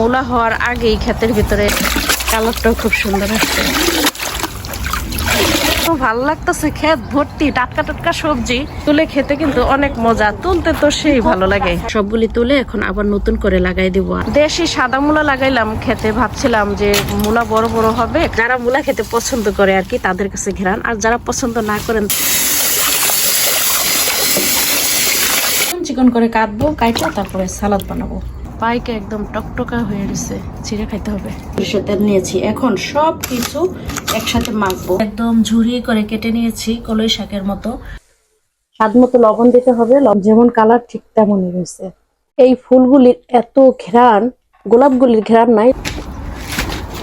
মূলা হওয়ার আগেই ক্ষেতের ভিতরে কালারটাও খুব সুন্দর আসছে। ভালো লাগতেছে, ক্ষেত ভর্তি টাটকা টাটকা সবজি তুলে খেতে কিন্তু অনেক মজা, তুলতে তো সেই ভালো লাগে। সবগুলি তুলে এখন আবার নতুন করে লাগাই দিব। দেশি সাদা মূলা লাগাইলাম খেতে, ভাবছিলাম যে মূলা বড় বড় হবে, যারা মূলা খেতে পছন্দ করে আর কি তাদের কাছে ঘেরান, আর যারা পছন্দ না করেন চিকন করে কাটবো, কাটলে তারপরে সালাদ বানাবো। পাইকে একদম টকটকা হয়ে গেছে, ছিঁড়ে খাইতে হবে। সরষের তেল নিয়েছি, এখন সব কিছু একসাথে মাখবো। একদম ঝুরি করে কেটে নিয়েছি কলই শাকের মতো। স্বাদ মতো লবণ দিতে হবে, যেমন কালার ঠিক তেমনই হয়েছে। এই ফুলগুলির এত ঘ্রাণ, গোলাপগুলির ঘ্রাণ নাই।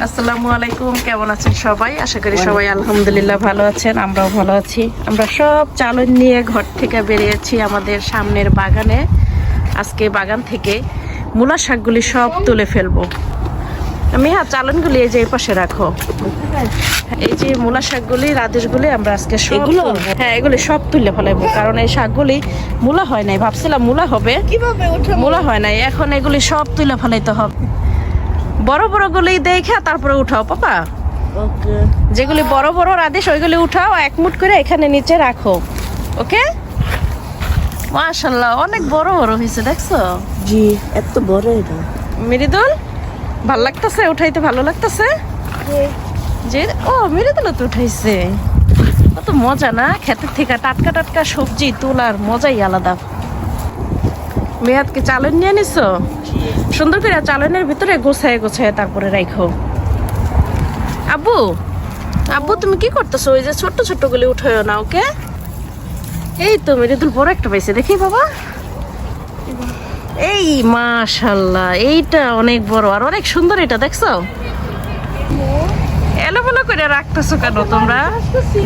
আসসালামু আলাইকুম, কেমন আছেন সবাই? আশা করি সবাই আলহামদুলিল্লাহ ভালো আছেন, আমরাও ভালো আছি। আমরা সব চালন নিয়ে ঘর থেকে বেরিয়েছি আমাদের সামনের বাগানে। আজকে বাগান থেকে মূলা শাকগুলি সব তুলে ফেলবো। আমি চালনগুলি এই যে এই পাশে রাখো। এই যে মূলা শাকগুলি, রাদেশগুলি আমরা আজকে সবগুলো, হ্যাঁ এগুলি সব তুলে ফেলাইবো, কারণ এই শাকগুলি মূলা হয় নাই। ভাবছিলাম মূলা হবে, মূলা হয় নাই। এখন এগুলি সব তুলে ফেলাইতে হবে। বড় বড় গুলি দেখে তারপরে উঠাও পাপা। যেগুলি বড় বড় রাদেশ ওইগুলি উঠাও, এক মুঠ করে এখানে নিচে রাখো। ওকে, মাশাআল্লাহ অনেক বড় বড় হয়েছে, দেখছো? জি, এত বড় এটা। মৃদুল ভাল লাগতেছে, উঠাইতে ভালো লাগতেছে যে। ও মৃদুল তো উঠাইছে, কত মজা না ক্ষেতের থেকে টাটকা টাটকা সবজি তোলার মজাই আলাদা। মেয়াদকে চালন নিয়ে নিছো, সুন্দর করে চালনের ভিতরে গোছায় গোছায় তারপরে রাখো। আব্বু আব্বু তুমি কি করতেছো? ওই যে ছোট্ট ছোট্ট গুলি উঠায়ও না। ওকে, এই তো মৃদুল বড় একটা পাইছে, দেখি বাবা। এই মাশাআল্লাহ, এইটা অনেক বড় আর অনেক সুন্দর। এটা দেখছো? এলোমেলো করে রাখতেছো কেন তোমরা?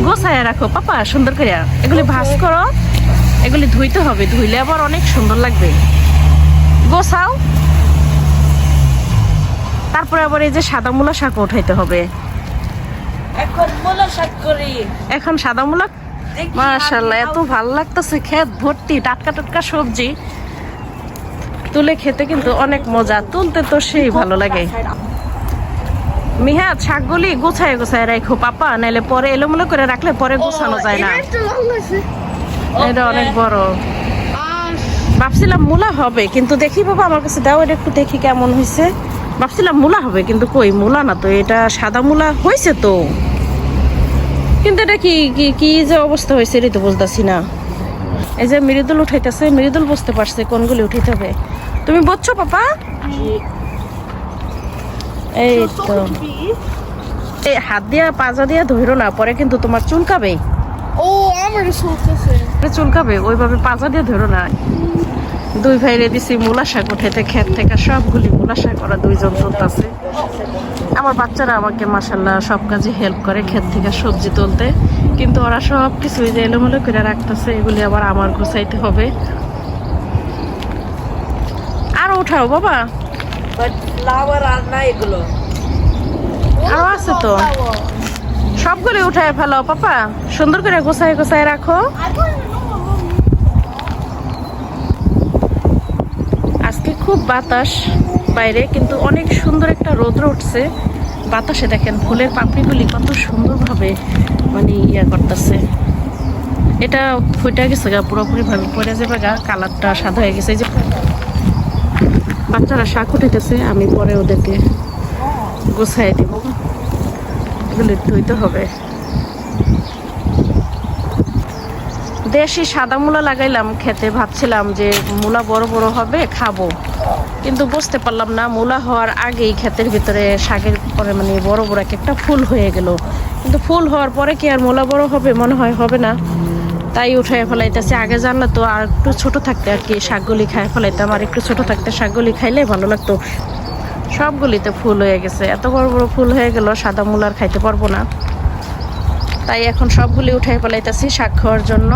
গোছায় রাখো পাপা সুন্দর করে। এগুলি ভাঁজ করো, এগুলি ধুইতে হবে, ধুইলে আবার অনেক সুন্দর লাগবে। গোছাও, তারপরে আবার এই যে সাদা মূলা শাক উঠাইতে হবে। এখন মূলা শাক করি। এখন সাদা মূলা, মাশাআল্লাহ এত ভালো লাগতেছে, ক্ষেত ভর্তি টাটকা টাটকা সবজি তুলে খেতে কিন্তু অনেক মজা, তুলতে তো সেই ভালো লাগে। মিহা শাকগুলি গোছায় গোছায় রাখো পাপা, নাইলে পরে এলোমেলো করে রাখলে পরে গোছানো যায় না। এটা অনেক বড়। ভাবছিলাম মূলা হবে, কিন্তু দেখি বাবা আমার কাছে দাও, এটা একটু দেখি কেমন হয়েছে। ভাবছিলাম মূলা হবে, কিন্তু কই মূলা না তো, এটা সাদা মূলা হয়েছে তো, কিন্তু এটা কি কি কি যে অবস্থা হয়েছে এটা তো বুঝতেছি না। এই যে মৃদুল উঠাইতেছে, মৃদুল বুঝতে পারছে কোনগুলি উঠাইতে হবে। তুমি বুঝছো পাপা? এই তো, এই হাত দিয়া পাজা দিয়া ধরো না, পরে কিন্তু তোমার চুলকাবে। ও আমার চুলকাছে, চুলকাবে, ওইভাবে পাজা দিয়ে ধরো না। দুই ভাইরে দিছি মূলা শাক উঠাইতে ক্ষেত থেকে, সবগুলি মূলা শাক ওরা দুইজন তুলতেছে। আমার বাচ্চারা আমাকে মাশাআল্লাহ সব কাজে হেল্প করে ক্ষেত থেকে সবজি তুলতে, কিন্তু ওরা সব কিছু যে এলোমেলো করে রাখতেছে, এগুলি আবার আমার গোছাইতে হবে। আরো উঠাও বাবা, ফ্লাওয়ার আর না এগুলো আরো আছে তো, সবগুলি উঠায় ফেলো পাপা, সুন্দর করে গোছায় গোছায় রাখো। আজকে খুব বাতাস বাইরে, কিন্তু অনেক সুন্দর একটা রৌদ্র উঠছে বাতাসে। দেখেন ফুলের পাপড়িগুলি কত সুন্দরভাবে মানে ইয়া করতেছে। এটা ফুটে গেছে গা, পুরোপুরি ভাবে পড়ে যাবে গা, কালারটা সাদা হয়ে গেছে। যে বাচ্চারা শাক উঠাইতেছে, আমি পরে ওদেরকে গোছাই দিব, এগুলি ধুইতে হবে। দেশি সাদা মূলা লাগাইলাম খেতে, ভাবছিলাম যে মূলা বড় বড় হবে খাবো, কিন্তু বুঝতে পারলাম না মূলা হওয়ার আগেই ক্ষেতের ভিতরে শাকের পরে মানে বড় বড় একটা ফুল হয়ে গেল। কিন্তু ফুল হওয়ার পরে কি আর মূলা বড় হবে? মনে হয় হবে না, তাই উঠাই ফেলাইতেছে। আগে জানলে তো আর একটু ছোট থাকতে আর কি শাকগুলি খাই ফেলাইতাম, আর একটু ছোট থাকতে শাকগুলি খাইলে ভালো লাগতো। সবগুলিতে ফুল হয়ে গেছে, এত বড় বড় ফুল হয়ে গেল, সাদা মূলার খাইতে পারবো না। তাই এখন সবগুলি উঠাই ফেলাইতেছি শাক খাওয়ার জন্য।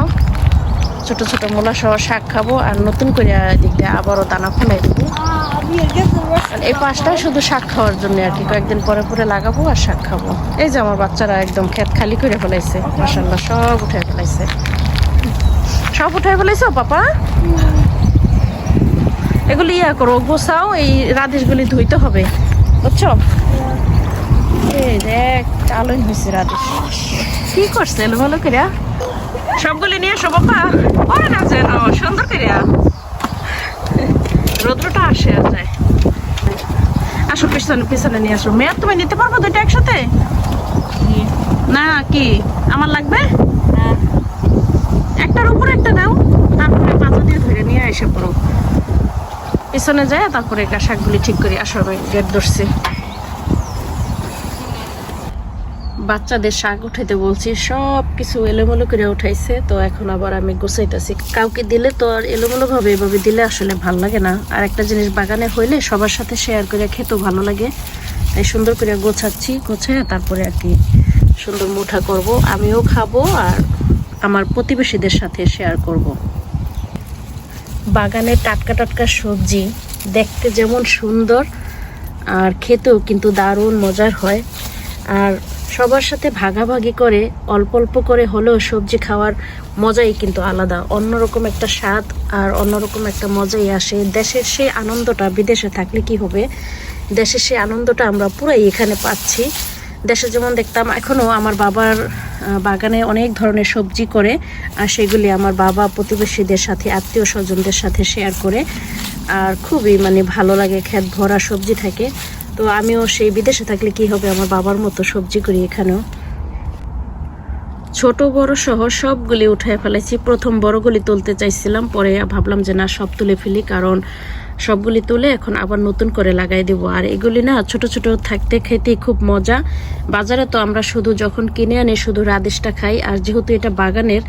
ছোট ছোট মূলা সহ শাক খাবো, আর নতুন করে দিকটা আবারও দানা ফেলাই দেবো। এই পাশটা শুধু শাক খাওয়ার জন্য আর কি, কয়েকদিন পরে পরে লাগাবো আর শাক খাবো। এই যে আমার বাচ্চারা একদম ক্ষেত খালি করে ফেলাইছে, মাশাআল্লাহ সব উঠাই ফেলাইছে। সব উঠাই ফেলাইছো পাপা? এগুলি ইয়া করো, গোছাও, এই রাধিসগুলি ধুইতে হবে, বুঝছো? এই দেখ চালই হয়েছে রাধিস, কি করছে ভালো করিয়া সবগুলি নিয়ে এসো বাবা, পরে না যেন সুন্দর করিয়া রৌদ্রটা আসে আর যায়। আসো পিছনে পিছনে নিয়ে আসো। মেয়াদ তুমি নিতে পারবো দুইটা একসাথে না? কি আমার লাগবে? একটার উপর একটা নাও, তারপরে পাতা দিয়ে ধরে নিয়ে এসে পড়ো। পিছনে যায় তারপরে শাকগুলি ঠিক করি। আসো আমি গেট ধরছি। বাচ্চাদের শাক উঠাইতে বলছি, সব কিছু এলোমেলো করে উঠাইছে, তো এখন আবার আমি গুছাইতেছি। কাউকে দিলে তো আর এলোমেলো ভাবে এভাবে দিলে আসলে ভাল লাগে না। আর একটা জিনিস বাগানে হইলে সবার সাথে শেয়ার করে খেতেও ভালো লাগে, তাই সুন্দর করে গোছাচ্ছি। গোছায় তারপরে আর কি সুন্দর মুঠা করব, আমিও খাবো আর আমার প্রতিবেশীদের সাথে শেয়ার করব। বাগানে টাটকা টাটকা সবজি দেখতে যেমন সুন্দর আর খেতেও কিন্তু দারুণ মজার হয়। আর সবার সাথে ভাগাভাগি করে অল্প অল্প করে হলেও সবজি খাওয়ার মজাই কিন্তু আলাদা, অন্যরকম একটা স্বাদ আর অন্যরকম একটা মজাই আসে। দেশের সেই আনন্দটা বিদেশে থাকলে কি হবে, দেশের সেই আনন্দটা আমরা পুরাই এখানে পাচ্ছি। দেশে যেমন দেখতাম, এখনও আমার বাবার বাগানে অনেক ধরনের সবজি করে, আর সেগুলি আমার বাবা প্রতিবেশীদের সাথে আত্মীয় স্বজনদের সাথে শেয়ার করে, আর খুবই মানে ভালো লাগে, ক্ষেত ভরা সবজি থাকে। তো আমিও সেই বিদেশে থাকলে কি হবে, আমার বাবার মতো সবজি করি এখানেও। ছোট বড় সহ সবগুলি উঠায় ফেলেছি। প্রথম বড়গুলি তুলতে চাইছিলাম, পরে ভাবলাম যে না, সব তুলে ফেলি, কারণ সবগুলি তুলে এখন আবার নতুন করে লাগাই দেব। আর এগুলি না ছোট ছোট থাকতে খেতে খুব মজা। বাজারে তো আমরা শুধু যখন কিনে আনি শুধু রাদিসটা খাই, আর যেহেতু এটা বাগানের,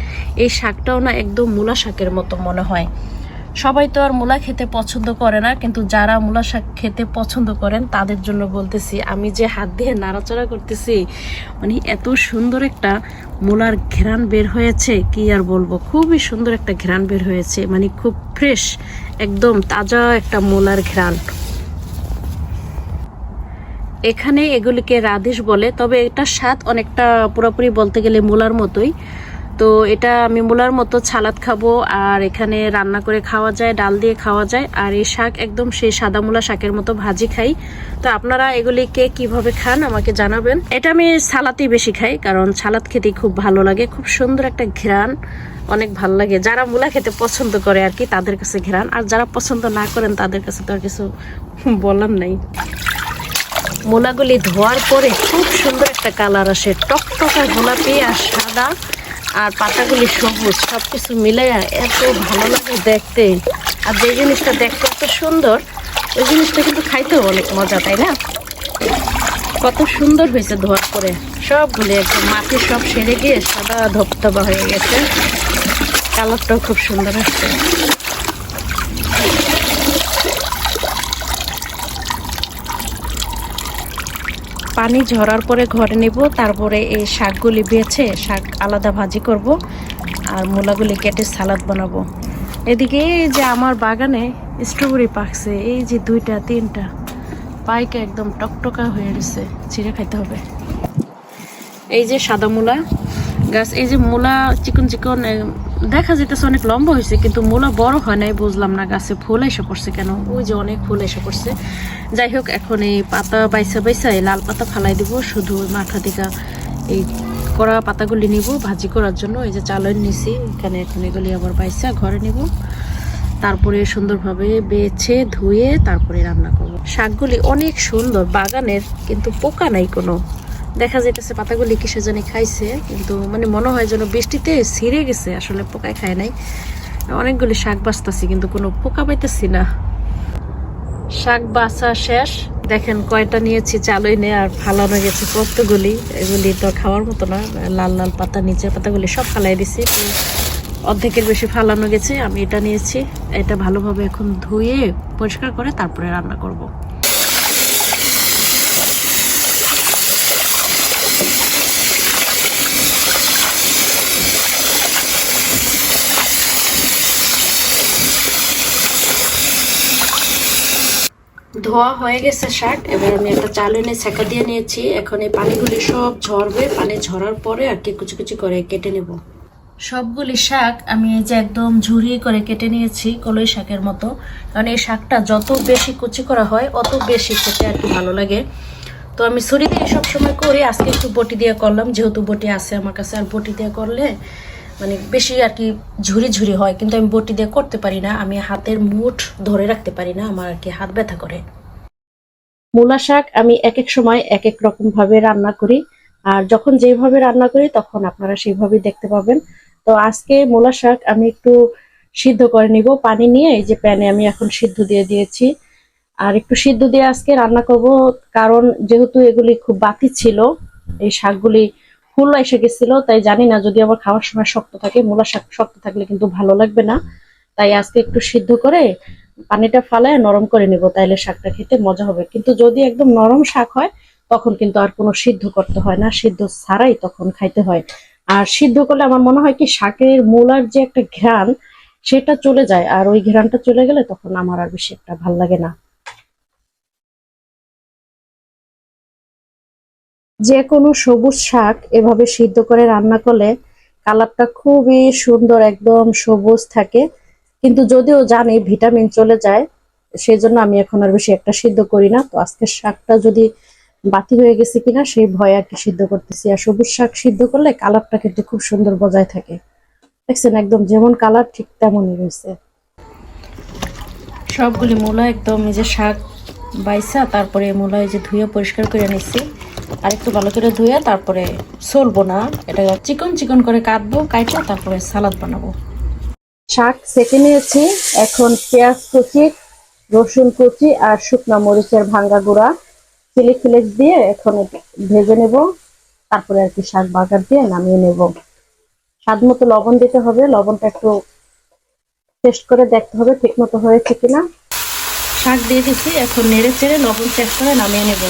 এই শাকটাও না একদম মূলা শাকের মতো মনে হয়। সবাই তো আর মূলা খেতে পছন্দ করে না, কিন্তু যারা মূলা শাক খেতে পছন্দ করেন তাদের জন্য বলতেছি। আমি যে হাত দিয়ে নাড়াচাড়া করতেছি, মানে এত সুন্দর একটা মূলার ঘ্রাণ বের হয়েছে, কি আর বলবো, খুবই সুন্দর একটা ঘ্রাণ বের হয়েছে, মানে খুব ফ্রেশ, একদম তাজা একটা মূলার ঘ্রাণ। এখানে এগুলিকে রাদিস বলে, তবে এটা স্বাদ অনেকটা পুরোপুরি বলতে গেলে মূলার মতোই। তো এটা আমি মূলার মতো ছালাদ খাবো, আর এখানে রান্না করে খাওয়া যায়, ডাল দিয়ে খাওয়া যায়। আর এই শাক একদম সেই সাদা মূলা শাকের মতো ভাজি খাই। তো আপনারা এগুলিকে কিভাবে খান আমাকে জানাবেন। এটা আমি সালাতেই বেশি খাই, কারণ সালাদ খেতে খুব ভালো লাগে, খুব সুন্দর একটা ঘ্রাণ, অনেক ভালো লাগে। যারা মূলা খেতে পছন্দ করে আর কি তাদের কাছে ঘ্রাণ, আর যারা পছন্দ না করেন তাদের কাছে তো আর কিছু বলার নাই। মূলাগুলি ধোয়ার পরে খুব সুন্দর একটা কালার আসে, টকটকা গোলাপি আর সাদা, আর পাতাগুলি সবুজ, সবকিছু মিলাইয়া এত ভালো লাগে দেখতে। আর যে জিনিসটা দেখতে এত সুন্দর, ওই জিনিসটা কিন্তু খাইতেও অনেক মজা, তাই না? কত সুন্দর হয়েছে ধোয়ার পরে, সবগুলি একদম মাটি সব সেরে গিয়ে সাদা ধবধবা হয়ে গেছে, কালারটাও খুব সুন্দর আসছে। পানি ঝরার পরে ঘরে নেব, তারপরে এই শাকগুলি বেছে শাক আলাদা ভাজি করব, আর মূলাগুলি কেটে সালাদ বানাবো। এদিকে এই যে আমার বাগানে স্ট্রবেরি পাকছে, এই যে 2টা 3টা পাইকে একদম টকটকা হয়ে গেছে, ছিঁড়ে খাইতে হবে। এই যে সাদা মূলা গাছ, এই যে মূলা চিকন চিকন দেখা যেতেছে, অনেক লম্বা হয়েছে, কিন্তু মূলা বড় হয় নাই, বুঝলাম না গাছে ফুল এসে পড়ছে কেন। ওই যে অনেক ফুল এসে পড়ছে। যাই হোক, এখন এই পাতা বাইসা বাইসা এই লাল পাতা ফালাই দিব, শুধু ওই মাথা দিকা এই কড়া পাতাগুলি নিব ভাজি করার জন্য। এই যে চালন নিছি এখানে, এখন এগুলি আবার বাইসা ঘরে নিব, তারপরে সুন্দরভাবে বেছে ধুয়ে তারপরে রান্না করব। শাকগুলি অনেক সুন্দর বাগানের, কিন্তু পোকা নাই কোনো। দেখা যাইতেছে পাতাগুলি কিসে জানি খাইছে, কিন্তু মানে মনে হয় যেন বৃষ্টিতে ছিঁড়ে গেছে, আসলে পোকায় খায় নাই। অনেকগুলি শাক বাঁচতেছি কিন্তু কোনো পোকা পাইতেছি না। শাক বাছা শেষ, দেখেন কয়টা নিয়েছি চালই নে, আর ফালানো গেছে কতগুলি। এগুলি তো খাওয়ার মতো না, লাল লাল পাতা, নিচের পাতাগুলি সব ফালাই দিছি, অর্ধেকের বেশি ফালানো গেছে। আমি এটা নিয়েছি, এটা ভালোভাবে এখন ধুয়ে পরিষ্কার করে তারপরে রান্না করব। ধোয়া হয়ে গেছে শাক, এবার আমি একটা চালনে ছেঁকা দিয়ে নিয়েছি। এখন এই পানিগুলি সব ঝরবে, পানি ঝরার পরে আর কি কুচি কুচি করে কেটে নেব। সবগুলি শাক আমি এই যে একদম ঝুরি করে কেটে নিয়েছি কলই শাকের মতো, কারণ এই শাকটা যত বেশি কুচি করা হয় অত বেশি খেতে আর কি ভালো লাগে। তো আমি ছুরি দিয়ে সবসময় করি, আজকে একটু বটি দিয়ে করলাম, যেহেতু বটি আছে আমার কাছে। আর বটি দিয়ে করলে মানে বেশি আর কি ঝুরি ঝুরি হয়, কিন্তু আমি বটি দিয়ে করতে পারি না, আমি হাতের মুঠ ধরে রাখতে পারি না, আমার আর কি হাত ব্যথা করে। মূলা শাক আমি এক এক সময় এক এক রকম ভাবে রান্না করি, আর যখন যেভাবে রান্না করি তখন আপনারা সেইভাবেই দেখতে পাবেন। তো আজকে মূলা শাক আমি একটু সিদ্ধ করে নিব পানি নিয়ে, এই যে প্যানে আমি এখন সিদ্ধ দিয়ে দিয়েছি। আর একটু সিদ্ধ দিয়ে আজকে রান্না করব, কারণ যেহেতু এগুলি খুব বাতি ছিল, এই শাকগুলি ফুল এসে গেছিল, তাই জানি না যদি আবার খাওয়ার সময় শক্ত থাকে, মূলা শাক শক্ত থাকলে কিন্তু ভালো লাগবে না। তাই আজকে একটু সিদ্ধ করে পানিটা ফালায় নরম করে নিব, তাইলে শাকটা খেতে মজা হবে। কিন্তু যদি একদম নরম শাক হয় তখন কিন্তু আর কোনো সিদ্ধ করতে হয় না, সিদ্ধ ছাড়াই তখন খাইতে হয়। আর সিদ্ধ করলে আমার মনে হয় কি শাকের মূলার যে একটা ঘ্রাণ সেটা চলে যায়, আর ওই ঘ্রাণটা চলে গেলে তখন আমার আর বেশি একটা ভাল লাগে না। যে কোনো সবুজ শাক এভাবে সিদ্ধ করে রান্না করলে কালারটা খুবই সুন্দর, একদম সবুজ থাকে। কিন্তু যদিও জানি ভিটামিন চলে যায়, সেই জন্য আমি এখন আর বেশি একটা সিদ্ধ করি না। তো আজকে শাকটা যদি বাতি হয়ে গেছে কিনা সেই ভয়ে আর কি সিদ্ধ করতেছি। আর সবুজ শাক সিদ্ধ করলে কালারটা কিন্তু খুব সুন্দর বজায় থাকে। দেখছেন একদম যেমন কালার ঠিক তেমনই রয়েছে। সবগুলি মূলা একদম এই যে শাক বাইসা তারপরে মূলা এই যে ধুয়ে পরিষ্কার করে নিচ্ছি, আর একটু ভালো করে ধুয়ে তারপরে সলবো না, এটা চিকন চিকন করে কাটবো, কাটে তারপরে সালাদ বানাবো। শাক সেঁকে নিয়েছি, এখন পেঁয়াজ কুচি, রসুন কুচি আর শুকনা মরিচের ভাঙ্গা গুঁড়া, চিলি ফ্লেক্স দিয়ে এখন ভেজে নেব, তারপরে আর কি শাক বাগার দিয়ে নামিয়ে নেব। স্বাদ মতো লবণ দিতে হবে, লবণটা একটু টেস্ট করে দেখতে হবে ঠিক মতো হয়েছে কিনা। শাক দিয়ে দিচ্ছি, এখন নেড়ে চেড়ে লবণ চেক করে নামিয়ে নেব।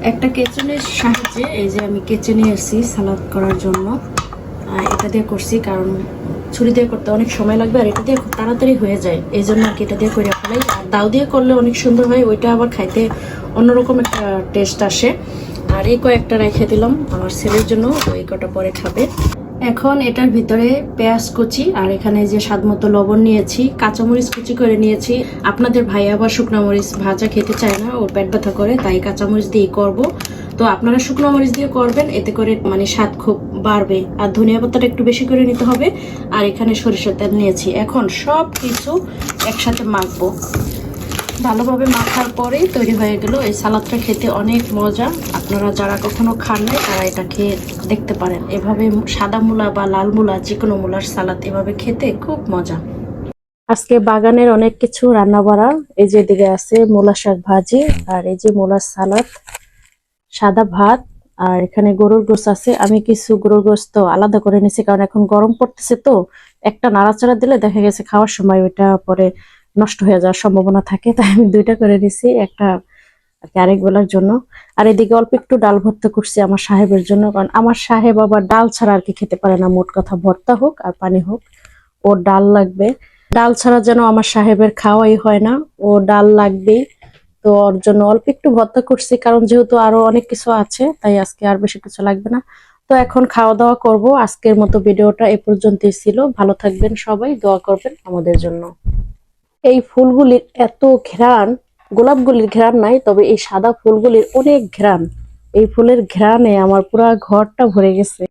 একটা কেচুনের সাহায্যে এই যে আমি কেচে নিয়ে এসেছি সালাদ করার জন্য, এটা দিয়ে করছি কারণ ছুরি দিয়ে করতে অনেক সময় লাগবে, আর এটা দিয়ে খুব তাড়াতাড়ি হয়ে যায়, এই জন্য আর কি এটা দিয়ে করে ফেলাই। আর দাও দিয়ে করলে অনেক সুন্দর হয়, ওইটা আবার খাইতে অন্যরকম একটা টেস্ট আসে। আর এই কয়েকটা রেখে দিলাম আমার ছেলের জন্য, ওই কটা পরে খাবে। এখন এটার ভিতরে পেঁয়াজ কুচি, আর এখানে যে স্বাদ মতো লবণ নিয়েছি, কাঁচামরিচ কুচি করে নিয়েছি। আপনাদের ভাই আবার শুকনো মরিচ ভাজা খেতে চায় না, ওর পেট ব্যথা করে, তাই কাঁচামরিচ দিয়ে করব। তো আপনারা শুকনো মরিচ দিয়ে করবেন, এতে করে মানে স্বাদ খুব বাড়বে। আর ধনিয়া পাতাটা একটু বেশি করে নিতে হবে। আর এখানে সরিষার তেল নিয়েছি, এখন সব কিছু একসাথে মাখবো। ভালোভাবে মাখার পরেই তৈরি হয়ে গেল এই সালাদটা, খেতে অনেক মজা। আপনারা যারা কখনো খান নাই তারা এটা খেয়ে দেখতে পারেন, এভাবে সাদা মূলা বা লাল মূলা যে কোনো মূলার সালাদ এভাবে খেতে খুব মজা। আজকে বাগানের অনেক কিছু রান্না বাড়া, এই যে দিকে আছে মূলা শাক ভাজি, আর এই যে মূলার সালাদ, সাদা ভাত, আর এখানে গরুর গোশত আছে। আমি কিছু গরুর গোশত আলাদা করে নিছি, কারণ এখন গরম পড়তেছে, তো একটা নাড়াচাড়া দিলে দেখা গেছে খাওয়ার সময় ওইটা পরে নষ্ট হয়ে যাওয়ার সম্ভাবনা থাকে, তাই আমি দুইটা করে নিছি, একটা আরেক বেলার জন্য। আর এদিকে অল্প একটু ডাল ভর্তা করছি আমার সাহেবের জন্য, কারণ আমার সাহেব আবার ডাল ছাড়া আর কি খেতে পারে না, মোট কথা ভর্তা হোক আর পানি হোক ওর ডাল লাগবে। ডাল ছাড়া যেন আমার সাহেবের খাওয়াই হয় না, ও ডাল লাগবেই। তো ওর জন্য অল্প একটু ভর্তা করছি, কারণ যেহেতু আরো অনেক কিছু আছে, তাই আজকে আর বেশি কিছু লাগবে না। তো এখন খাওয়া দাওয়া করব। আজকের মতো ভিডিওটা এ পর্যন্তই ছিল, ভালো থাকবেন সবাই, দোয়া করবেন আমাদের জন্য। এই ফুলগুলির এত ঘ্রাণ, গোলাপগুলির ঘ্রাণ নাই, তবে এই সাদা ফুলগুলির অনেক ঘ্রাণ। এই ফুলের ঘ্রাণে আমার পুরা ঘরটা ভরে গেছে।